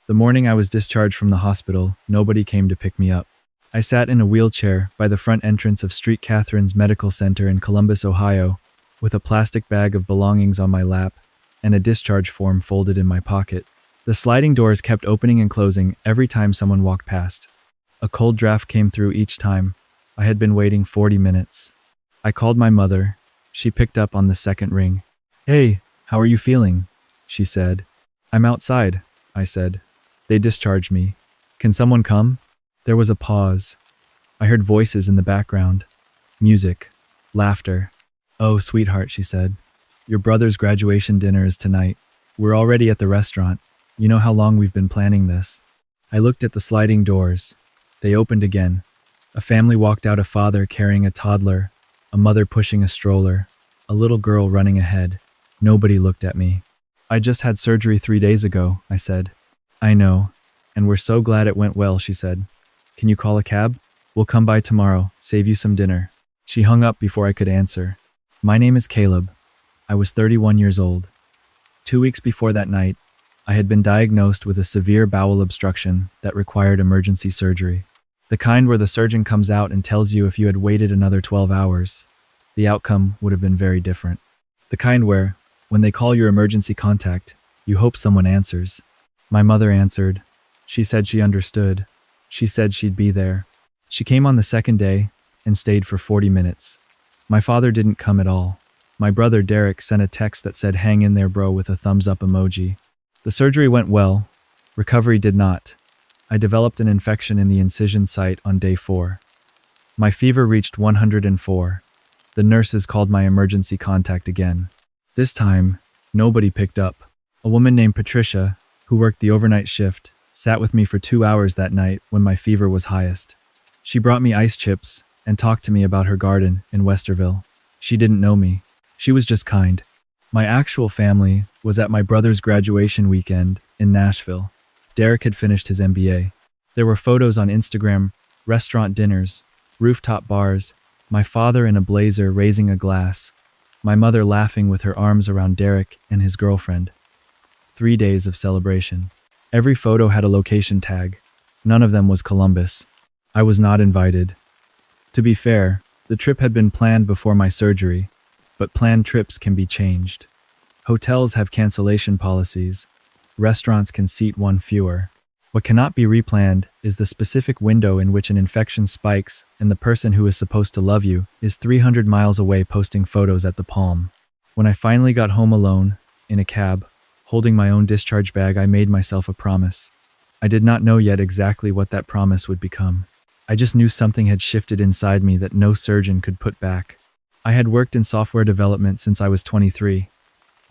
The morning I was discharged from the hospital, nobody came to pick me up. I sat in a wheelchair by the front entrance of St. Catherine's Medical Center in Columbus, Ohio, with a plastic bag of belongings on my lap and a discharge form folded in my pocket. The sliding doors kept opening and closing every time someone walked past. A cold draft came through each time. I had been waiting 40 minutes. I called my mother. She picked up on the second ring. "Hey, how are you feeling?" she said. "I'm outside," I said. "They discharged me. Can someone come?" There was a pause. I heard voices in the background. Music. Laughter. "Oh, sweetheart," she said. "Your brother's graduation dinner is tonight. We're already at the restaurant. You know how long we've been planning this." I looked at the sliding doors. They opened again. A family walked out, a father carrying a toddler, a mother pushing a stroller, a little girl running ahead. Nobody looked at me. "I just had surgery 3 days ago," I said. "I know, and we're so glad it went well," she said. "Can you call a cab? We'll come by tomorrow, save you some dinner." She hung up before I could answer. My name is Caleb. I was 31 years old. 2 weeks before that night, I had been diagnosed with a severe bowel obstruction that required emergency surgery. The kind where the surgeon comes out and tells you if you had waited another 12 hours, the outcome would have been very different. The kind where, when they call your emergency contact, you hope someone answers. My mother answered. She said she understood. She said she'd be there. She came on the second day and stayed for 40 minutes. My father didn't come at all. My brother Derek sent a text that said, "Hang in there, bro," with a thumbs up emoji. The surgery went well. Recovery did not. I developed an infection in the incision site on day 4. My fever reached 104. The nurses called my emergency contact again. This time, nobody picked up. A woman named Patricia, who worked the overnight shift, sat with me for 2 hours that night when my fever was highest. She brought me ice chips and talked to me about her garden in Westerville. She didn't know me. She was just kind. My actual family was at my brother's graduation weekend in Nashville. Derek had finished his MBA. There were photos on Instagram, restaurant dinners, rooftop bars, my father in a blazer raising a glass, my mother laughing with her arms around Derek and his girlfriend. 3 days of celebration. Every photo had a location tag. None of them was Columbus. I was not invited. To be fair, the trip had been planned before my surgery, but planned trips can be changed. Hotels have cancellation policies. Restaurants can seat one fewer. What cannot be replanned is the specific window in which an infection spikes and the person who is supposed to love you is 300 miles away posting photos at the Palm. When I finally got home alone, in a cab, holding my own discharge bag, I made myself a promise. I did not know yet exactly what that promise would become. I just knew something had shifted inside me that no surgeon could put back. I had worked in software development since I was 23.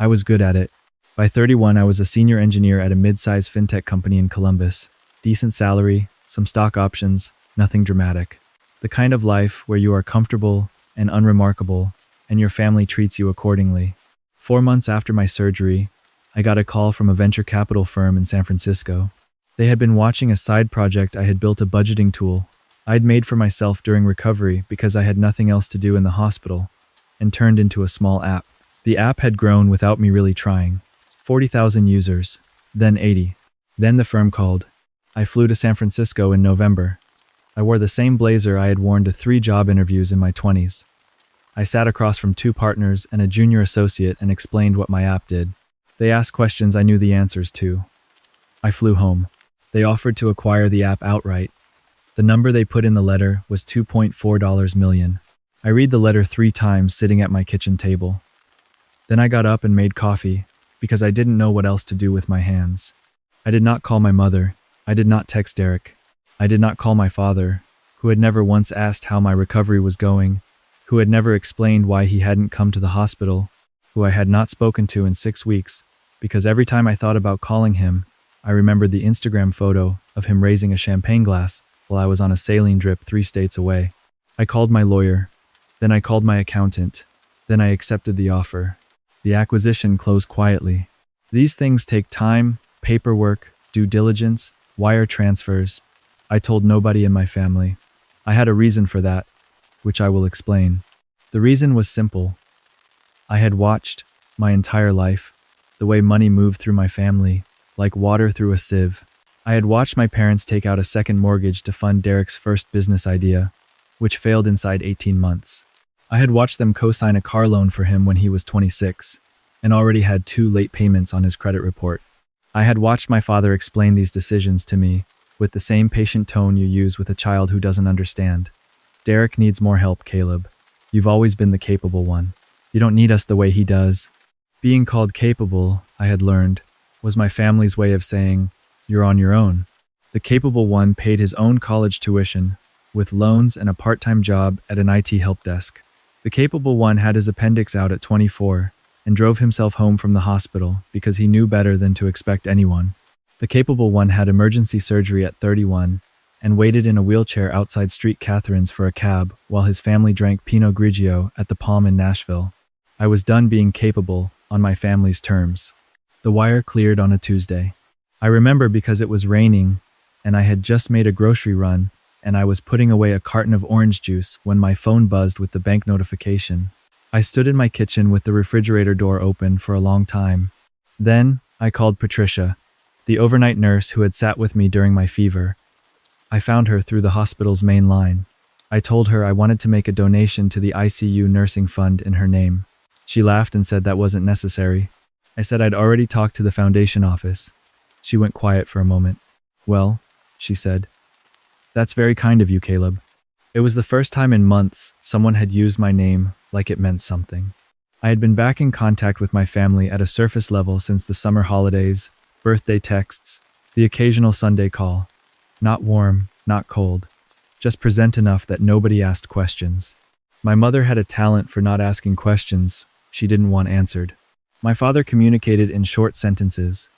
I was good at it. By 31, I was a senior engineer at a mid-sized fintech company in Columbus. Decent salary, some stock options, nothing dramatic. The kind of life where you are comfortable and unremarkable, and your family treats you accordingly. 4 months after my surgery, I got a call from a venture capital firm in San Francisco. They had been watching a side project I had built, a budgeting tool I'd made for myself during recovery because I had nothing else to do in the hospital, and turned into a small app. The app had grown without me really trying. 40,000 users, then 80. Then the firm called. I flew to San Francisco in November. I wore the same blazer I had worn to 3 job interviews in my 20s. I sat across from 2 partners and a junior associate and explained what my app did. They asked questions I knew the answers to. I flew home. They offered to acquire the app outright. The number they put in the letter was $2.4 million. I read the letter 3 times sitting at my kitchen table. Then I got up and made coffee, because I didn't know what else to do with my hands. I did not call my mother. I did not text Derek. I did not call my father, who had never once asked how my recovery was going, who had never explained why he hadn't come to the hospital, who I had not spoken to in 6 weeks, because every time I thought about calling him, I remembered the Instagram photo of him raising a champagne glass while I was on a saline drip 3 states away. I called my lawyer. Then I called my accountant. Then I accepted the offer. The acquisition closed quietly. These things take time, paperwork, due diligence, wire transfers. I told nobody in my family. I had a reason for that, which I will explain. The reason was simple. I had watched, my entire life, the way money moved through my family, like water through a sieve. I had watched my parents take out a second mortgage to fund Derek's first business idea, which failed inside 18 months. I had watched them co-sign a car loan for him when he was 26, and already had 2 late payments on his credit report. I had watched my father explain these decisions to me, with the same patient tone you use with a child who doesn't understand. Derek needs more help, Caleb. You've always been the capable one. You don't need us the way he does. Being called capable, I had learned, was my family's way of saying, you're on your own. The capable one paid his own college tuition, with loans and a part-time job at an IT help desk. The capable one had his appendix out at 24 and drove himself home from the hospital because he knew better than to expect anyone. The capable one had emergency surgery at 31 and waited in a wheelchair outside Street Catherine's for a cab while his family drank Pinot Grigio at the Palm in Nashville. I was done being capable on my family's terms. The wire cleared on a Tuesday. I remember because it was raining and I had just made a grocery run and I was putting away a carton of orange juice when my phone buzzed with the bank notification. I stood in my kitchen with the refrigerator door open for a long time. Then, I called Patricia, the overnight nurse who had sat with me during my fever. I found her through the hospital's main line. I told her I wanted to make a donation to the ICU nursing fund in her name. She laughed and said that wasn't necessary. I said I'd already talked to the foundation office. She went quiet for a moment. Well, she said. That's very kind of you, Caleb. It was the first time in months someone had used my name like it meant something. I had been back in contact with my family at a surface level since the summer holidays, birthday texts, the occasional Sunday call. Not warm, not cold. Just present enough that nobody asked questions. My mother had a talent for not asking questions she didn't want answered. My father communicated in short sentences.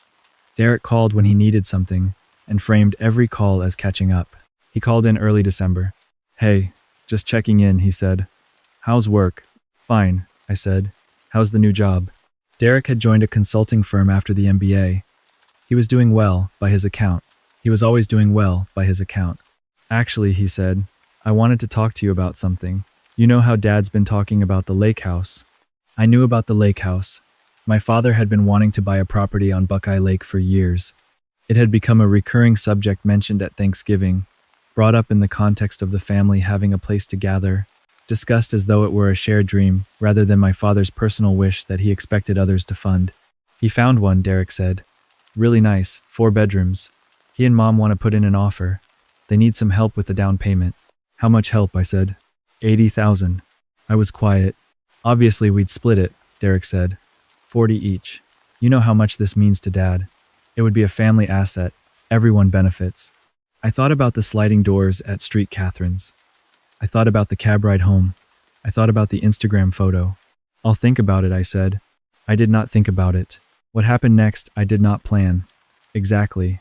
Derek called when he needed something and framed every call as catching up. He called in early December. Hey, just checking in, he said. How's work? Fine, I said. How's the new job? Derek had joined a consulting firm after the MBA. He was doing well, by his account. He was always doing well, by his account. Actually, he said, I wanted to talk to you about something. You know how Dad's been talking about the lake house? I knew about the lake house. My father had been wanting to buy a property on Buckeye Lake for years. It had become a recurring subject mentioned at Thanksgiving, brought up in the context of the family having a place to gather, discussed as though it were a shared dream rather than my father's personal wish that he expected others to fund. He found one, Derek said. Really nice, 4 bedrooms. He and Mom want to put in an offer. They need some help with the down payment. How much help? I said. $80,000. I was quiet. Obviously we'd split it, Derek said. 40 each. You know how much this means to Dad. It would be a family asset. Everyone benefits. I thought about the sliding doors at Street Catherine's. I thought about the cab ride home. I thought about the Instagram photo. I'll think about it, I said. I did not think about it. What happened next, I did not plan. Exactly.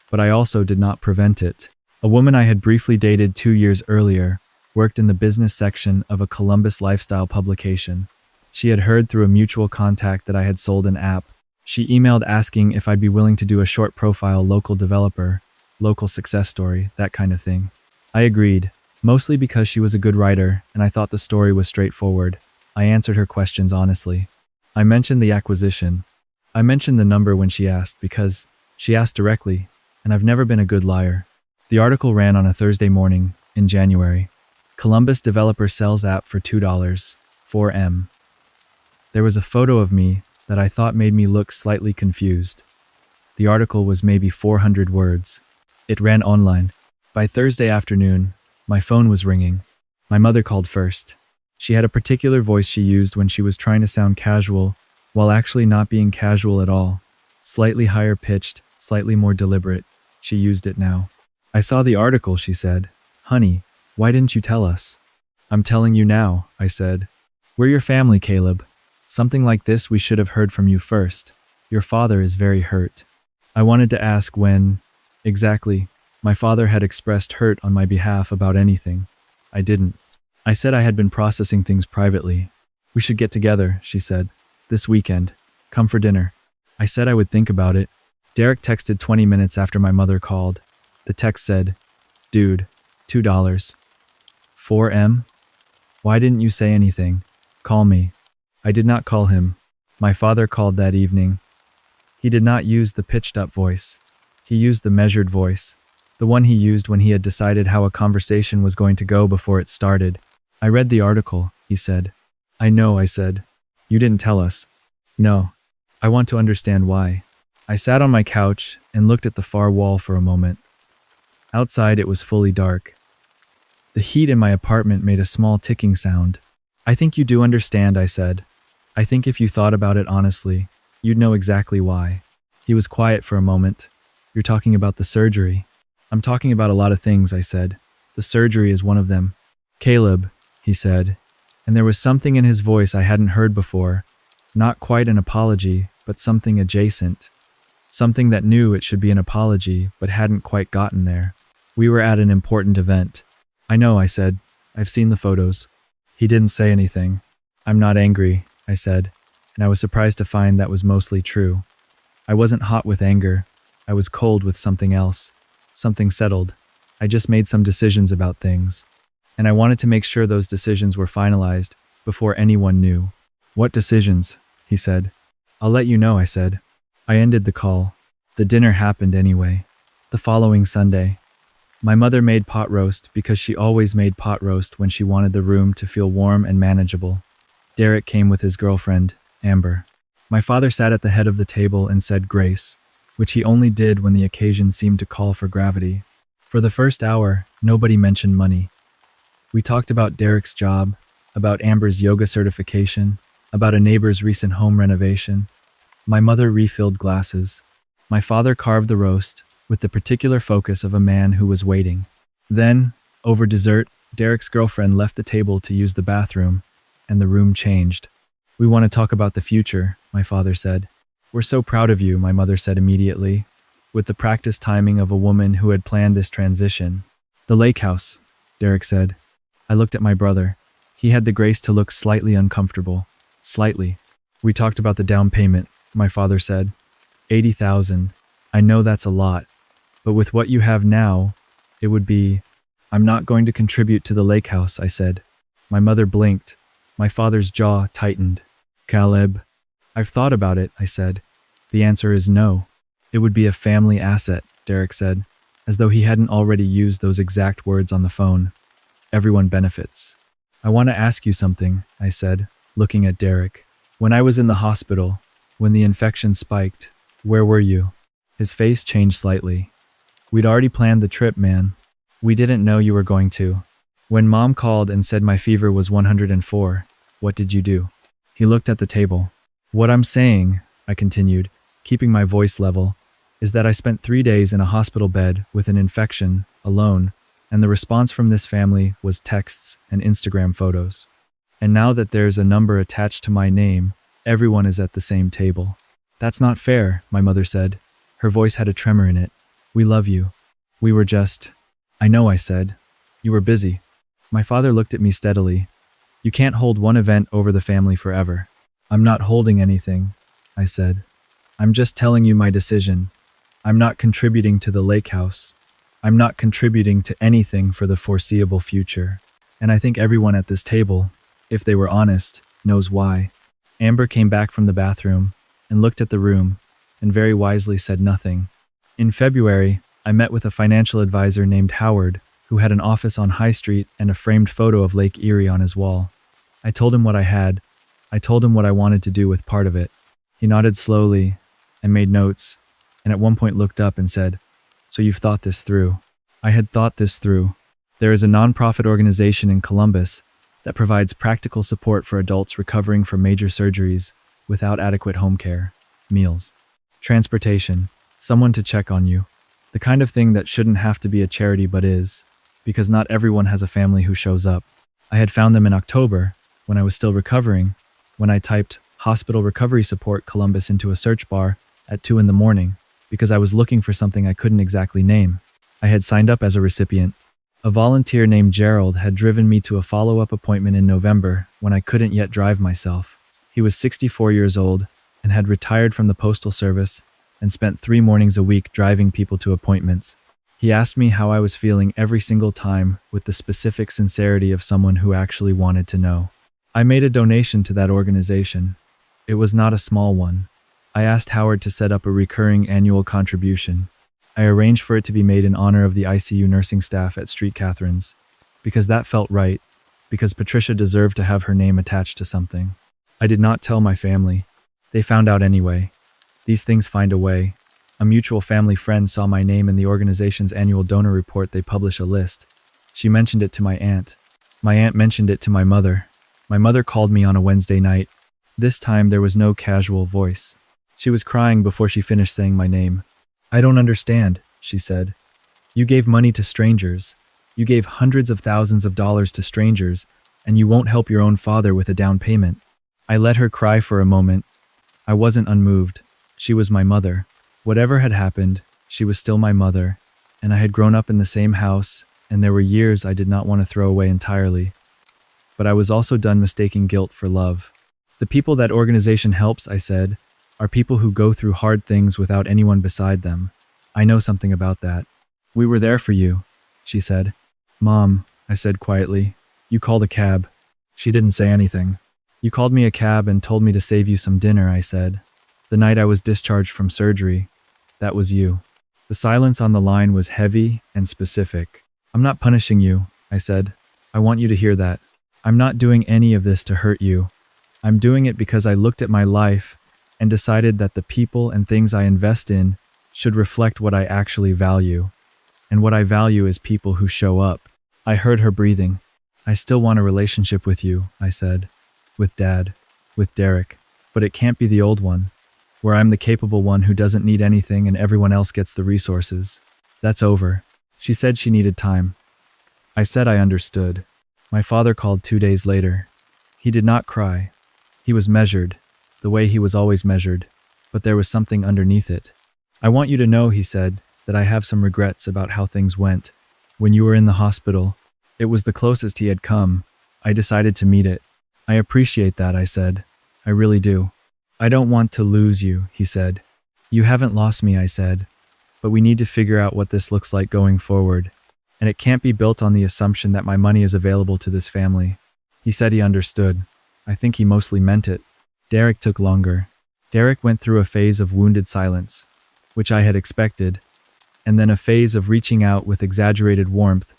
But I also did not prevent it. A woman I had briefly dated 2 years earlier worked in the business section of a Columbus lifestyle publication. She had heard through a mutual contact that I had sold an app. She emailed asking if I'd be willing to do a short profile local developer, local success story, that kind of thing. I agreed, mostly because she was a good writer and I thought the story was straightforward. I answered her questions honestly. I mentioned the acquisition. I mentioned the number when she asked because she asked directly, and I've never been a good liar. The article ran on a Thursday morning in January. Columbus developer sells app for $2, 4M. There was a photo of me that I thought made me look slightly confused. The article was maybe 400 words. It ran online. By Thursday afternoon, my phone was ringing. My mother called first. She had a particular voice she used when she was trying to sound casual, while actually not being casual at all. Slightly higher pitched, slightly more deliberate. She used it now. I saw the article, she said. Honey, why didn't you tell us? I'm telling you now, I said. We're your family, Caleb. Something like this we should have heard from you first. Your father is very hurt. I wanted to ask when, exactly, my father had expressed hurt on my behalf about anything. I didn't. I said I had been processing things privately. We should get together, she said. This weekend. Come for dinner. I said I would think about it. Derek texted 20 minutes after my mother called. The text said, Dude, $2. 4M? Why didn't you say anything? Call me. I did not call him. My father called that evening. He did not use the pitched up voice. He used the measured voice, the one he used when he had decided how a conversation was going to go before it started. I read the article, he said. I know, I said. You didn't tell us. No. I want to understand why. I sat on my couch and looked at the far wall for a moment. Outside it was fully dark. The heat in my apartment made a small ticking sound. I think you do understand, I said. I think if you thought about it honestly, you'd know exactly why. He was quiet for a moment. You're talking about the surgery. I'm talking about a lot of things, I said. The surgery is one of them. Caleb, he said, and there was something in his voice I hadn't heard before. Not quite an apology, but something adjacent. Something that knew it should be an apology, but hadn't quite gotten there. We were at an important event. I know, I said. I've seen the photos. He didn't say anything. I'm not angry, I said, and I was surprised to find that was mostly true. I wasn't hot with anger. I was cold with something else. Something settled. I just made some decisions about things. And I wanted to make sure those decisions were finalized before anyone knew. What decisions? He said. I'll let you know, I said. I ended the call. The dinner happened anyway. The following Sunday. My mother made pot roast because she always made pot roast when she wanted the room to feel warm and manageable. Derek came with his girlfriend, Amber. My father sat at the head of the table and said grace, which he only did when the occasion seemed to call for gravity. For the first hour, nobody mentioned money. We talked about Derek's job, about Amber's yoga certification, about a neighbor's recent home renovation. My mother refilled glasses. My father carved the roast, with the particular focus of a man who was waiting. Then, over dessert, Derek's girlfriend left the table to use the bathroom, and the room changed. We want to talk about the future, my father said. We're so proud of you, my mother said immediately, with the practiced timing of a woman who had planned this transition. The lake house, Derek said. I looked at my brother. He had the grace to look slightly uncomfortable. Slightly. We talked about the down payment, my father said. 80,000. I know that's a lot, but with what you have now, it would be... I'm not going to contribute to the lake house, I said. My mother blinked. My father's jaw tightened. Caleb. I've thought about it, I said. The answer is no. It would be a family asset, Derek said, as though he hadn't already used those exact words on the phone. Everyone benefits. I want to ask you something, I said, looking at Derek. When I was in the hospital, when the infection spiked, where were you? His face changed slightly. We'd already planned the trip, man. We didn't know you were going to. When Mom called and said my fever was 104, what did you do? He looked at the table. What I'm saying, I continued, keeping my voice level, is that I spent 3 days in a hospital bed with an infection, alone, and the response from this family was texts and Instagram photos. And now that there's a number attached to my name, everyone is at the same table. That's not fair, my mother said. Her voice had a tremor in it. We love you. We were just... I know, I said. You were busy. My father looked at me steadily. You can't hold one event over the family forever. I'm not holding anything, I said. I'm just telling you my decision. I'm not contributing to the lake house. I'm not contributing to anything for the foreseeable future. And I think everyone at this table, if they were honest, knows why. Amber came back from the bathroom and looked at the room and very wisely said nothing. In February, I met with a financial advisor named Howard, who had an office on High Street and a framed photo of Lake Erie on his wall. I told him what I had. I told him what I wanted to do with part of it. He nodded slowly and made notes, and at one point looked up and said, So you've thought this through. I had thought this through. There is a nonprofit organization in Columbus that provides practical support for adults recovering from major surgeries without adequate home care, meals, transportation, someone to check on you. The kind of thing that shouldn't have to be a charity but is, because not everyone has a family who shows up. I had found them in October, when I was still recovering, when I typed Hospital Recovery Support Columbus into a search bar at 2 a.m, because I was looking for something I couldn't exactly name. I had signed up as a recipient. A volunteer named Gerald had driven me to a follow-up appointment in November when I couldn't yet drive myself. He was 64 years old and had retired from the Postal Service and spent 3 mornings a week driving people to appointments. He asked me how I was feeling every single time with the specific sincerity of someone who actually wanted to know. I made a donation to that organization. It was not a small one. I asked Howard to set up a recurring annual contribution. I arranged for it to be made in honor of the ICU nursing staff at Street Catherine's, because that felt right, because Patricia deserved to have her name attached to something. I did not tell my family. They found out anyway. These things find a way. A mutual family friend saw my name in the organization's annual donor report. They publish a list. She mentioned it to my aunt. My aunt mentioned it to my mother. My mother called me on a Wednesday night. This time there was no casual voice. She was crying before she finished saying my name. "I don't understand," she said. "You gave money to strangers. You gave hundreds of thousands of dollars to strangers, and you won't help your own father with a down payment." I let her cry for a moment. I wasn't unmoved. She was my mother. Whatever had happened, she was still my mother, and I had grown up in the same house, and there were years I did not want to throw away entirely. But I was also done mistaking guilt for love. "The people that organization helps," I said, "are people who go through hard things without anyone beside them. I know something about that." "We were there for you," she said. "Mom," I said quietly, "you called a cab." She didn't say anything. "You called me a cab and told me to save you some dinner," I said. "The night I was discharged from surgery. That was you." The silence on the line was heavy and specific. "I'm not punishing you," I said. "I want you to hear that. I'm not doing any of this to hurt you. I'm doing it because I looked at my life and decided that the people and things I invest in should reflect what I actually value. And what I value is people who show up." I heard her breathing. "I still want a relationship with you," I said. "With Dad. With Derek. But it can't be the old one, where I'm the capable one who doesn't need anything and everyone else gets the resources. That's over." She said she needed time. I said I understood. My father called 2 days later. He did not cry. He was measured, the way he was always measured, but there was something underneath it. "I want you to know," he said, "that I have some regrets about how things went. When you were in the hospital, it was the closest he had come. I decided to meet it. I appreciate that," I said. "I really do." "I don't want to lose you," he said. "You haven't lost me," I said. "But we need to figure out what this looks like going forward. And it can't be built on the assumption that my money is available to this family." He said he understood. I think he mostly meant it. Derek took longer. Derek went through a phase of wounded silence, which I had expected, and then a phase of reaching out with exaggerated warmth,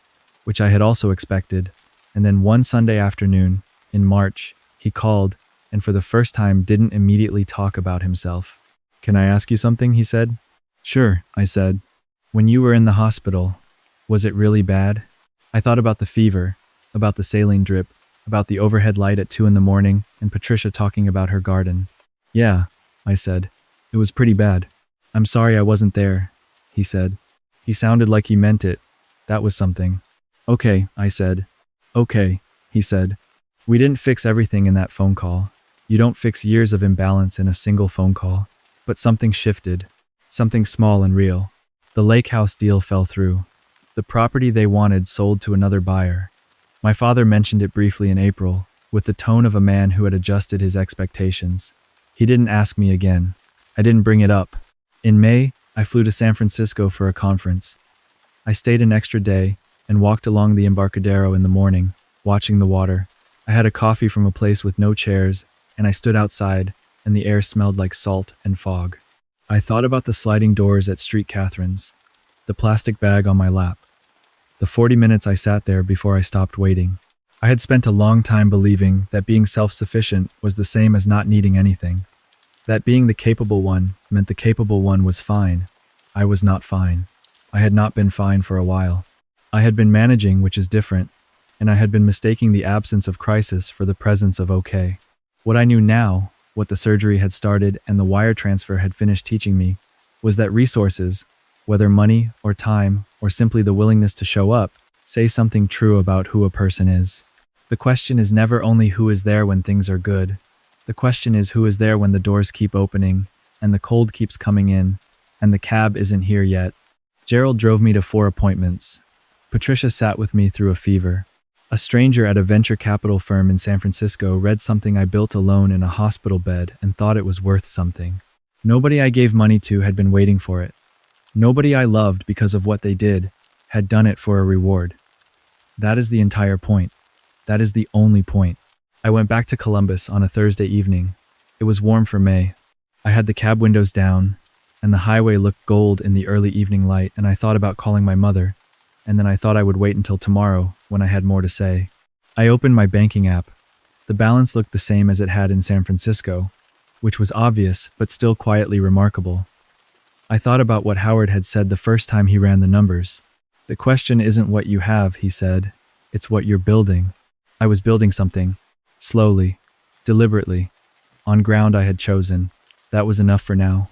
which I had also expected, and then one Sunday afternoon, in March, he called, and for the first time didn't immediately talk about himself. "Can I ask you something?" he said. "Sure," I said. "When you were in the hospital, was it really bad?" I thought about the fever, about the saline drip, about the overhead light at 2 a.m, and Patricia talking about her garden. "Yeah," I said. "It was pretty bad." "I'm sorry I wasn't there," he said. He sounded like he meant it. That was something. "Okay," I said. "Okay," he said. "We didn't fix everything in that phone call. You don't fix years of imbalance in a single phone call. But something shifted. Something small and real. The lake house deal fell through. The property they wanted sold to another buyer. My father mentioned it briefly in April, with the tone of a man who had adjusted his expectations. He didn't ask me again. I didn't bring it up. In May, I flew to San Francisco for a conference. I stayed an extra day and walked along the Embarcadero in the morning, watching the water. I had a coffee from a place with no chairs, and I stood outside, and the air smelled like salt and fog. I thought about the sliding doors at Street Catherine's, the plastic bag on my lap, the 40 minutes I sat there before I stopped waiting. I had spent a long time believing that being self-sufficient was the same as not needing anything. That being the capable one meant the capable one was fine. I was not fine. I had not been fine for a while. I had been managing, which is different, and I had been mistaking the absence of crisis for the presence of okay. What I knew now, what the surgery had started and the wire transfer had finished teaching me, was that resources, whether money or time or simply the willingness to show up, say something true about who a person is. The question is never only who is there when things are good. The question is who is there when the doors keep opening, and the cold keeps coming in, and the cab isn't here yet. Gerald drove me to 4 appointments. Patricia sat with me through a fever. A stranger at a venture capital firm in San Francisco read something I built alone in a hospital bed and thought it was worth something. Nobody I gave money to had been waiting for it. Nobody I loved because of what they did had done it for a reward. That is the entire point. That is the only point. I went back to Columbus on a Thursday evening. It was warm for May. I had the cab windows down, and the highway looked gold in the early evening light, and I thought about calling my mother, and then I thought I would wait until tomorrow when I had more to say. I opened my banking app. The balance looked the same as it had in San Francisco, which was obvious but still quietly remarkable. I thought about what Howard had said the first time he ran the numbers. The question isn't what you have, he said. It's what you're building. I was building something. Slowly. Deliberately. On ground I had chosen. That was enough for now.